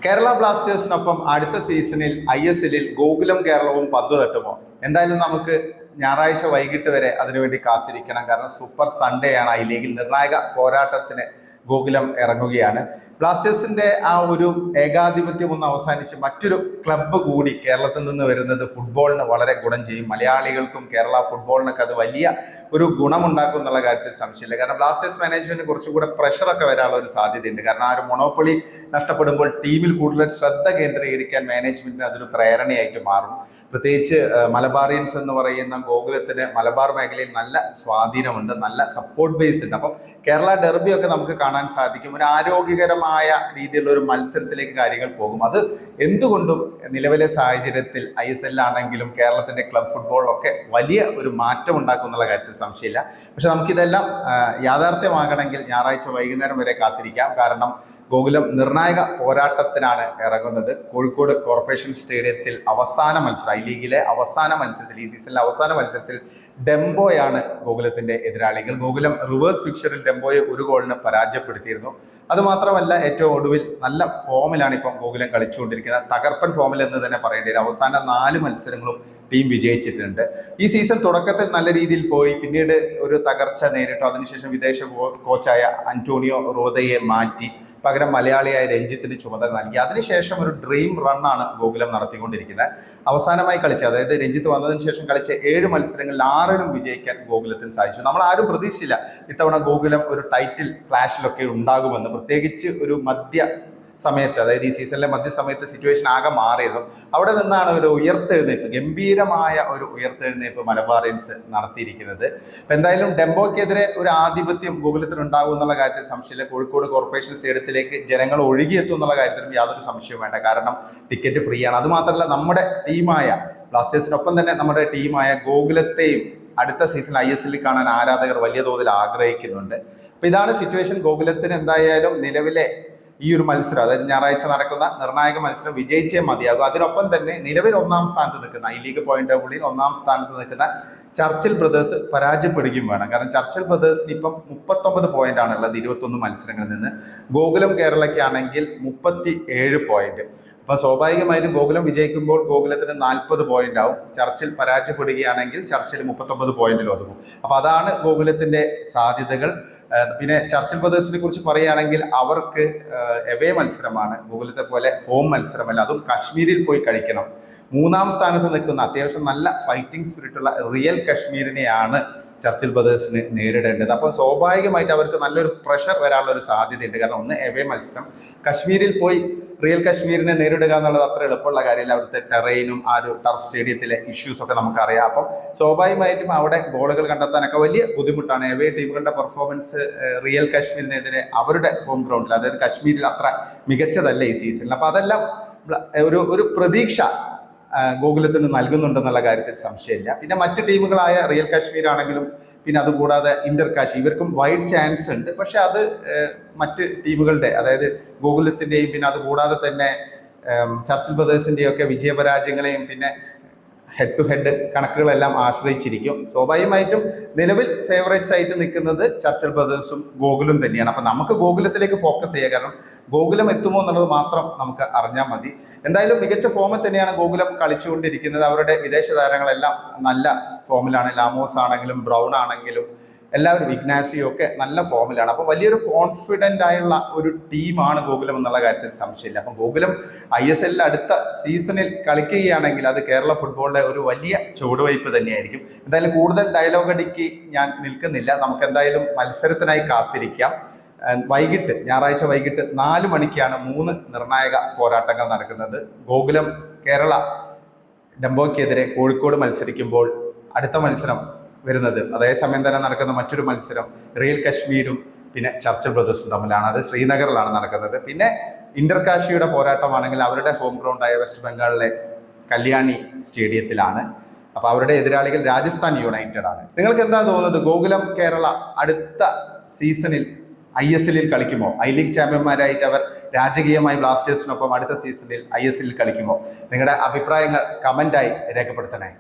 കേരള ബ്ലാസ്റ്റേഴ്സിനൊപ്പം അടുത്ത സീസണിൽ ISLൽ ഗോകുലം കേരളവും പന്ത് തട്ടുമോ? എന്തായാലും നമുക്ക് ഞായറാഴ്ച വൈകിട്ട് വരെ അതിനുവേണ്ടി കാത്തിരിക്കണം. കാരണം സൂപ്പർ സൺഡേ ആണ്. ഐ ലീഗിൽ നിർണായക പോരാട്ടത്തിന് ഗോകുലം ഇറങ്ങുകയാണ്. ബ്ലാസ്റ്റേഴ്സിന്റെ ആ ഒരു ഏകാധിപത്യം ഒന്ന് അവസാനിച്ച് മറ്റൊരു ക്ലബ്ബ് കൂടി കേരളത്തിൽ നിന്ന് വരുന്നത് ഫുട്ബോളിന് വളരെ ഗുണം ചെയ്യും. മലയാളികൾക്കും കേരള ഫുട്ബോളിനൊക്കെ അത് വലിയ ഒരു ഗുണമുണ്ടാക്കും എന്നുള്ള കാര്യത്തിൽ സംശയമില്ല. കാരണം ബ്ലാസ്റ്റേഴ്സ് മാനേജ്മെന്റിന് കുറച്ചുകൂടെ പ്രഷറൊക്കെ വരാനുള്ള ഒരു സാധ്യതയുണ്ട്. കാരണം ആ ഒരു മൊണോപ്പൊളി നഷ്ടപ്പെടുമ്പോൾ ടീമിൽ കൂടുതൽ ശ്രദ്ധ കേന്ദ്രീകരിക്കാൻ മാനേജ്മെന്റിന് അതൊരു പ്രേരണയായിട്ട് മാറും. പ്രത്യേകിച്ച് മലബാറിയൻസ് എന്ന് പറയുന്ന ഗോകുലത്തിന് മലബാർ മേഖലയിൽ നല്ല സ്വാധീനമുണ്ട്, നല്ല സപ്പോർട്ട് ബേസ് ഉണ്ട്. അപ്പം കേരള ഡെർബി ഒക്കെ നമുക്ക് കാണാൻ സാധിക്കും. ഒരു ആരോഗ്യകരമായ രീതിയിലുള്ള ഒരു മത്സരത്തിലേക്ക് കാര്യങ്ങൾ പോകും. അത് എന്തുകൊണ്ടും നിലവിലെ സാഹചര്യത്തിൽ ISL ആണെങ്കിലും കേരളത്തിന്റെ ക്ലബ് ഫുട്ബോളിലൊക്കെ വലിയ ഒരു മാറ്റം ഉണ്ടാക്കും എന്നുള്ള കാര്യത്തിൽ സംശയമില്ല. പക്ഷെ നമുക്കിതെല്ലാം യാഥാർത്ഥ്യമാകണമെങ്കിൽ ഞായറാഴ്ച വൈകുന്നേരം വരെ കാത്തിരിക്കാം. കാരണം ഗോകുലം നിർണായക പോരാട്ടത്തിനാണ് ഇറങ്ങുന്നത്. കോഴിക്കോട് കോർപ്പറേഷൻ സ്റ്റേഡിയത്തിൽ അവസാന മത്സരം, ഐ ലീഗിലെ അവസാന മത്സരത്തിൽ, ഈ സീസണിലെ അവസാന മത്സരത്തിൽ ഡെംബോയാണ് ഗോകുലത്തിന്റെ എതിരാളികൾ. ഗോകുലം റിവേഴ്സ് ഫിക്ചറിൽ ഡെംബോയെ ഒരു ഗോളിന് പരാജയപ്പെടുത്തിയിരുന്നു. അതുമാത്രമല്ല, ഏറ്റവും ഒടുവിൽ നല്ല ഫോമിലാണ് ഇപ്പം ഗോകുലം കളിച്ചുകൊണ്ടിരിക്കുന്നത്. തകർപ്പൻ ഫോമിൽ എന്ന് തന്നെ പറയേണ്ടി വരും. അവസാന 4 മത്സരങ്ങളും ടീം വിജയിച്ചിട്ടുണ്ട്. ഈ സീസൺ തുടക്കത്തിൽ നല്ല രീതിയിൽ പോയി, പിന്നീട് ഒരു തകർച്ച നേരിട്ടു. അതിനുശേഷം വിദേശ കോച്ചായ അന്റോണിയോ റോദയെ മാറ്റി പകരം മലയാളിയായ രഞ്ജിത്തിന് ചുമതല നൽകി. അതിനുശേഷം ഒരു ഡ്രീം റണ്ണാണ് ഗോകുലം നടത്തിക്കൊണ്ടിരിക്കുന്നത്. അവസാനമായി കളിച്ച, അതായത് രഞ്ജിത്ത് വന്നതിന് ശേഷം കളിച്ച 7 മത്സരങ്ങളിൽ 6ലും വിജയിക്കാൻ ഗോകുലത്തിന് സാധിച്ചു. നമ്മൾ ആരും പ്രതീക്ഷിച്ചില്ല ഇത്തവണ ഗോകുലം ഒരു ടൈറ്റിൽ ക്ലാഷിലൊക്കെ ഉണ്ടാകുമെന്ന്. പ്രത്യേകിച്ച് ഒരു മധ്യ സമയത്ത്, അതായത് ഈ സീസണിലെ മധ്യസമയത്ത് സിറ്റുവേഷൻ ആകെ മാറിയിരുന്നു. അവിടെ നിന്നാണ് ഒരു ഉയർത്തെഴുന്നേൽപ്പ്, ഗംഭീരമായ ഒരു ഉയർത്തെഴുന്നേൽപ്പ് മലബാറിയൻസ് നടത്തിയിരിക്കുന്നത്. അപ്പം എന്തായാലും ഡെംബോക്കെതിരെ ഒരു ആധിപത്യം ഗോകുലത്തിന് ഉണ്ടാകും എന്നുള്ള കാര്യത്തിൽ സംശയമില്ല. കോഴിക്കോട് കോർപ്പറേഷൻ സ്റ്റേഡിയത്തിലേക്ക് ജനങ്ങൾ ഒഴുകിയെത്തും എന്നുള്ള കാര്യത്തിലും യാതൊരു സംശയവും വേണ്ട. കാരണം ടിക്കറ്റ് ഫ്രീ ആണ്. അതുമാത്രമല്ല, നമ്മുടെ ടീമായ ബ്ലാസ്റ്റേഴ്സിനൊപ്പം തന്നെ നമ്മുടെ ടീമായ ഗോകുലത്തെയും അടുത്ത സീസൺ ISL കാണാൻ ആരാധകർ വലിയ തോതിൽ ആഗ്രഹിക്കുന്നുണ്ട്. അപ്പൊ ഇതാണ് സിറ്റുവേഷൻ. ഗോകുലത്തിന് എന്തായാലും നിലവിലെ ഈ ഒരു മത്സരം, അതായത് ഞായറാഴ്ച നടക്കുന്ന നിർണായക മത്സരം വിജയിച്ചേ മതിയാകും. അതിനൊപ്പം തന്നെ നിലവിൽ 1ാം സ്ഥാനത്ത് നിൽക്കുന്ന, ഐ ലീഗ് പോയിന്റ് ടേബിളിൽ 1ാം സ്ഥാനത്ത് നിൽക്കുന്ന ചർച്ചിൽ ബ്രദേഴ്സ് പരാജയപ്പെടുകയും വേണം. കാരണം ചർച്ചിൽ ബ്രദേഴ്സിന് ഇപ്പം 39 പോയിന്റ് ആണുള്ളത് 21 മത്സരങ്ങളിൽ നിന്ന്. ഗോകുലം കേരളയ്ക്കാണെങ്കിൽ 37 പോയിന്റ്. അപ്പൊ സ്വാഭാവികമായിട്ടും ഗോകുലം വിജയിക്കുമ്പോൾ ഗോകുലത്തിന് 40 പോയിന്റ് ആവും. ചർച്ചിൽ പരാജയപ്പെടുകയാണെങ്കിൽ ചർച്ചിൽ 39 പോയിന്റിൽ ഒതുങ്ങും. അപ്പൊ അതാണ് ഗോകുലത്തിന്റെ സാധ്യതകൾ. പിന്നെ ചർച്ചിൽ ബ്രദേഴ്സിനെ കുറിച്ച് പറയുകയാണെങ്കിൽ അവർക്ക് എവേ മത്സരമാണ്, ഗോകുലത്തെ പോലെ ഹോം മത്സരമല്ല. അതും കശ്മീരിൽ പോയി കഴിക്കണം. 3ാം സ്ഥാനത്ത് നിൽക്കുന്ന അത്യാവശ്യം നല്ല ഫൈറ്റിംഗ് സ്പിരിറ്റുള്ള റിയൽ കശ്മീരിനെയാണ് ചർച്ചിൽ ബ്രദേഴ്സിന് നേരിടേണ്ടത്. അപ്പോൾ സ്വാഭാവികമായിട്ട് അവർക്ക് നല്ലൊരു പ്രഷർ വരാനുള്ള ഒരു സാധ്യതയുണ്ട്. കാരണം ഒന്ന് എവേ മത്സരം, കശ്മീരിൽ പോയി റിയൽ കശ്മീരിനെ നേരിടുക എന്നുള്ളത് അത്ര എളുപ്പമുള്ള കാര്യമില്ല. അവിടുത്തെ ടെറൈനും ആ ഒരു ടർഫ് സ്റ്റേഡിയത്തിലെ ഇഷ്യൂസ് ഒക്കെ നമുക്കറിയാം. അപ്പം സ്വാഭാവികമായിട്ടും അവിടെ ഗോളുകൾ കണ്ടെത്താനൊക്കെ വലിയ ബുദ്ധിമുട്ടാണ്. എവേ ടീമുകളുടെ പെർഫോമൻസ് റിയൽ കശ്മീരിനെതിരെ അവരുടെ ഹോം ഗ്രൗണ്ടിൽ, അതായത് കശ്മീരിൽ അത്ര മികച്ചതല്ല ഈ സീസണിൽ. അപ്പം അതെല്ലാം ഒരു പ്രതീക്ഷ ഗോകുലത്തിന് നൽകുന്നുണ്ടെന്നുള്ള കാര്യത്തിൽ സംശയമില്ല. പിന്നെ മറ്റ് ടീമുകളായ റിയൽ കാശ്മീർ ആണെങ്കിലും, പിന്നെ അതുകൂടാതെ ഇന്റർ കാശി, ഇവർക്കും വൈഡ് ചാൻസ് ഉണ്ട്. പക്ഷെ അത് മറ്റ് ടീമുകളുടെ, അതായത് ഗോകുലത്തിന്റെയും പിന്നെ അതുകൂടാതെ തന്നെ ചർച്ചിൽ ബ്രദേഴ്സിന്റെയും ഒക്കെ വിജയപരാജയങ്ങളെയും പിന്നെ ഹെഡ് ടു ഹെഡ് കണക്കുകളെല്ലാം ആശ്രയിച്ചിരിക്കും. സ്വാഭാവികമായിട്ടും നിലവിൽ ഫേവറേറ്റ്സ് ആയിട്ട് നിൽക്കുന്നത് ചർച്ചിൽ ബ്രദേഴ്സും ഗോകുലും തന്നെയാണ്. അപ്പം നമുക്ക് ഗോകുലത്തിലേക്ക് ഫോക്കസ് ചെയ്യുക. കാരണം ഗോകുലം എത്തുമോ എന്നുള്ളത് മാത്രം നമുക്ക് അറിഞ്ഞാൽ മതി. എന്തായാലും മികച്ച ഫോമിൽ തന്നെയാണ് ഗോകുലം കളിച്ചുകൊണ്ടിരിക്കുന്നത്. അവരുടെ വിദേശ താരങ്ങളെല്ലാം നല്ല ഫോമിലാണ്. ലാമോസ് ആണെങ്കിലും ബ്രൗൺ ആണെങ്കിലും എല്ലാവരും, ഇഗ്നാസിയോ ഒക്കെ നല്ല ഫോമിലാണ്. അപ്പം വലിയൊരു കോൺഫിഡൻ്റ് ആയുള്ള ഒരു ടീമാണ് ഗോകുലം എന്നുള്ള കാര്യത്തിൽ സംശയമില്ല. അപ്പം ഗോകുലം ISL അടുത്ത സീസണിൽ കളിക്കുകയാണെങ്കിൽ അത് കേരള ഫുട്ബോളിലെ ഒരു വലിയ ചുവടുവയ്പ് തന്നെയായിരിക്കും. എന്തായാലും കൂടുതൽ ഡയലോഗ് അടിക്ക് ഞാൻ നിൽക്കുന്നില്ല. നമുക്ക് എന്തായാലും മത്സരത്തിനായി കാത്തിരിക്കാം. ഞായറാഴ്ച വൈകിട്ട് 4 മണിക്കാണ് 3 നിർണായക പോരാട്ടങ്ങൾ നടക്കുന്നത്. ഗോകുലം കേരള ഡെംബോയ്ക്കെതിരെ കോഴിക്കോട് മത്സരിക്കുമ്പോൾ അടുത്ത മത്സരം വരുന്നത്, അതേ സമയം തന്നെ നടക്കുന്ന മറ്റൊരു മത്സരം റിയൽ കശ്മീരും പിന്നെ ചർച്ചിൽ ബ്രദേഴ്സും തമ്മിലാണ്. അത് ശ്രീനഗറിലാണ് നടക്കുന്നത്. പിന്നെ ഇന്റർ കാശിയുടെ പോരാട്ടമാണെങ്കിൽ അവരുടെ ഹോം ഗ്രൗണ്ടായ വെസ്റ്റ് ബംഗാളിലെ കല്യാണി സ്റ്റേഡിയത്തിലാണ്. അപ്പോൾ അവരുടെ എതിരാളികൾ രാജസ്ഥാൻ യുണൈറ്റഡ് ആണ്. നിങ്ങൾക്ക് എന്താ തോന്നുന്നത്? ഗോകുലം കേരള അടുത്ത സീസണിൽ ISLൽ കളിക്കുമോ? ഐ ലീഗ് ചാമ്പ്യന്മാരായിട്ട് അവർ രാജകീയമായി ബ്ലാസ്റ്റേഴ്സിനൊപ്പം അടുത്ത സീസണിൽ ISLൽ കളിക്കുമോ? നിങ്ങളുടെ അഭിപ്രായങ്ങൾ കമൻ്റായി രേഖപ്പെടുത്തണേ.